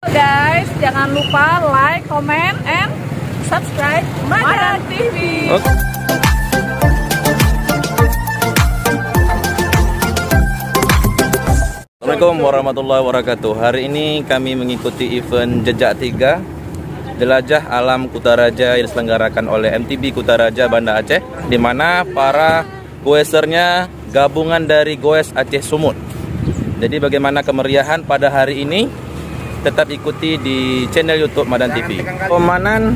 Guys, jangan lupa like, comment, and subscribe Madan TV. Assalamualaikum warahmatullahi wabarakatuh. Hari ini kami mengikuti event Jejak 3 Jelajah Alam Kutaraja yang diselenggarakan oleh MTB Kutaraja Banda Aceh, di mana para goesernya gabungan dari Goes Aceh Sumut. Jadi bagaimana kemeriahan pada hari ini? Tetap ikuti di channel YouTube Madan TV. Pemanan,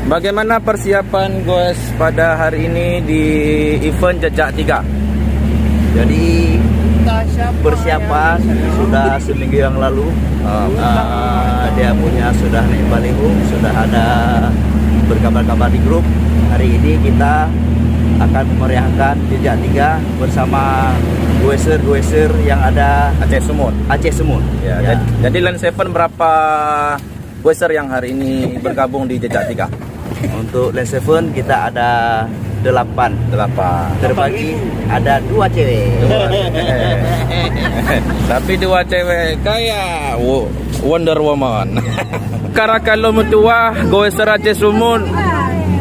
bagaimana persiapan Goes pada hari ini di event Jejak 3? Jadi persiapan sudah seminggu yang lalu. Dia punya sudah naik baliho, sudah ada berkabar-kabar di grup. Hari ini kita akan memeriahkan Jejak 3 bersama goeser-goeser yang ada Aceh Sumut. Aceh Sumut. Ya. Jadi Land 7 berapa goeser yang hari ini bergabung di Jejak 3? Untuk Land 7 kita ada 8. Terbagi ada 2 cewek. Tapi 2 cewek kayak Wonder Woman. Karena kalau mutua goeser Aceh Sumut,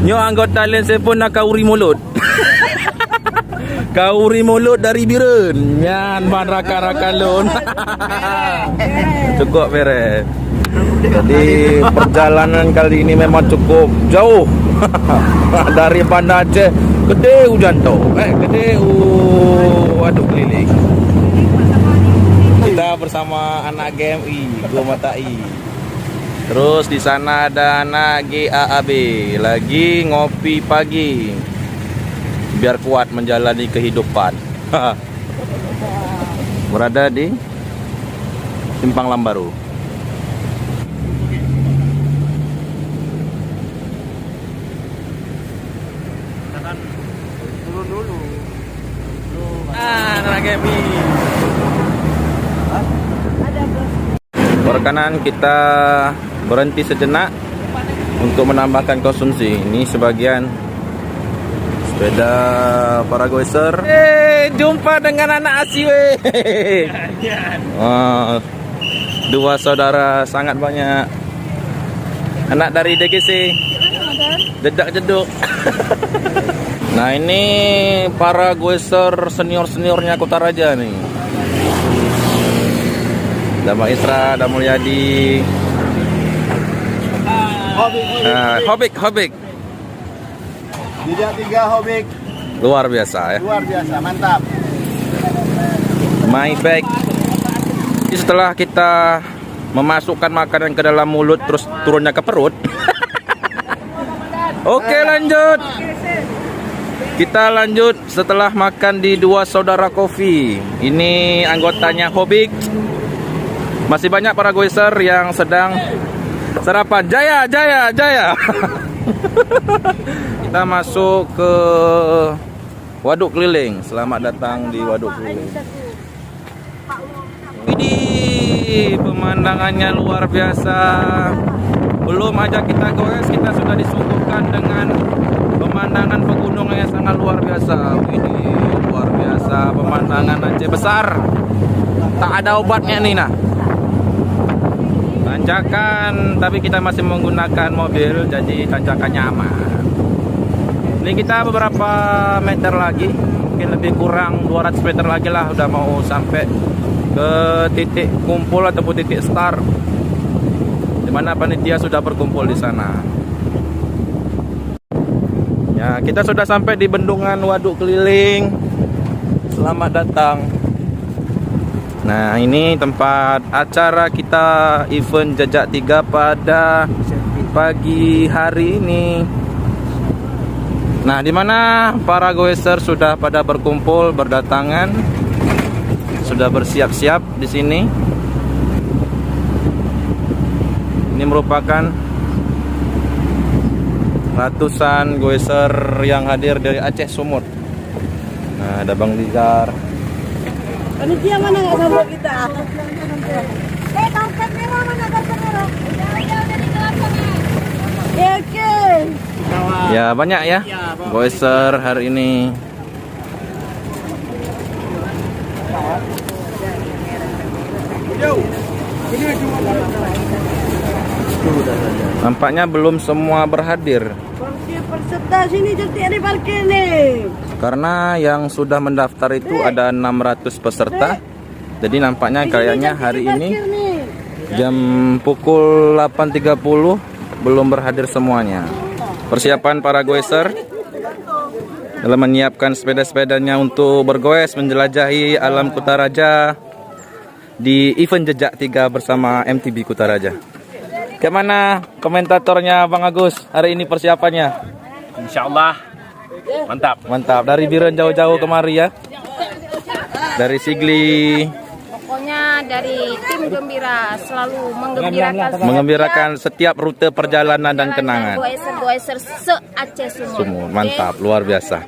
nyo anggota Land 7 nak kauri mulut. Kauri mulut dari Biren. Nyan man raka-raka lon. Cukup beres. Jadi perjalanan kali ini memang cukup jauh. Dari Banda Aceh Gede Ujanto. Gede Waduk Keliling. Kita bersama anak GMI, Gua Matai. Terus di sana ada anak GAAB lagi ngopi pagi. Biar kuat menjalani kehidupan. Berada di Simpang Lambaru. Turun dulu. Anak GMI. Perkanan kita berhenti sejenak untuk menambahkan konsumsi. Ini sebagian sepeda para goeser. Jumpa dengan anak Asi. Dua saudara sangat banyak. Anak dari DGC. Jedak-jeduk. Nah, ini para goeser senior-seniornya Kutaraja nih. Dama Isra, ada Mulyadi. Hobik. Jejak 3 Hobik. Luar biasa ya. Luar biasa, mantap. My bag. Setelah kita memasukkan makanan ke dalam mulut terus turunnya ke perut. Oke, lanjut. Kita lanjut setelah makan di Dua Saudara Kopi. Ini anggotanya Hobik. Masih banyak para goeser yang sedang sarapan. Jaya. Kita masuk ke Waduk Keliling. Selamat datang di Waduk Keliling. Widih, pemandangannya luar biasa. Belum aja kita goes, kita sudah disuguhkan dengan pemandangan pegunungan yang sangat luar biasa. Widih, luar biasa pemandangan Aceh besar. Tak ada obatnya nih nah. Tanjakan, tapi kita masih menggunakan mobil, jadi tanjakannya aman. Ini kita beberapa meter lagi, mungkin lebih kurang 200 meter lagi lah, udah mau sampai ke titik kumpul ataupun titik start, dimana panitia sudah berkumpul di sana. Ya, kita sudah sampai di bendungan Waduk Keliling. Selamat datang. Nah, ini tempat acara kita event Jejak 3 pada pagi hari ini. Nah, di mana para goeser sudah pada berkumpul, berdatangan, sudah bersiap-siap di sini. Ini merupakan ratusan goeser yang hadir dari Aceh Sumut. Nah, ada Bang Ligar. Panitia mana nggak sama kita? Karpet merah mana karpet merah? Udah di dalam sana. Oke. Ya, banyak ya goeser hari ini. Ini cuma Itu udah saja. Nampaknya belum semua berhadir. Parkir peserta sini cantik ada parkir nih. Karena yang sudah mendaftar itu ada 600 peserta. Jadi nampaknya kayaknya hari ini jam pukul 8.30 belum berhadir semuanya. Persiapan para goeser dalam menyiapkan sepeda-sepedanya untuk bergoes menjelajahi alam Kutaraja di event Jejak 3 bersama MTB Kutaraja. Bagaimana komentatornya Bang Agus hari ini persiapannya? Insya Allah mantap. Mantap, dari Biren jauh-jauh kemari ya. Dari Sigli. Pokoknya dari tim Gembira selalu menggembirakan Mengembirakan setiap rute perjalanan dan kenangan. Goeser-goeser se-Aceh semua. Semua mantap, luar biasa.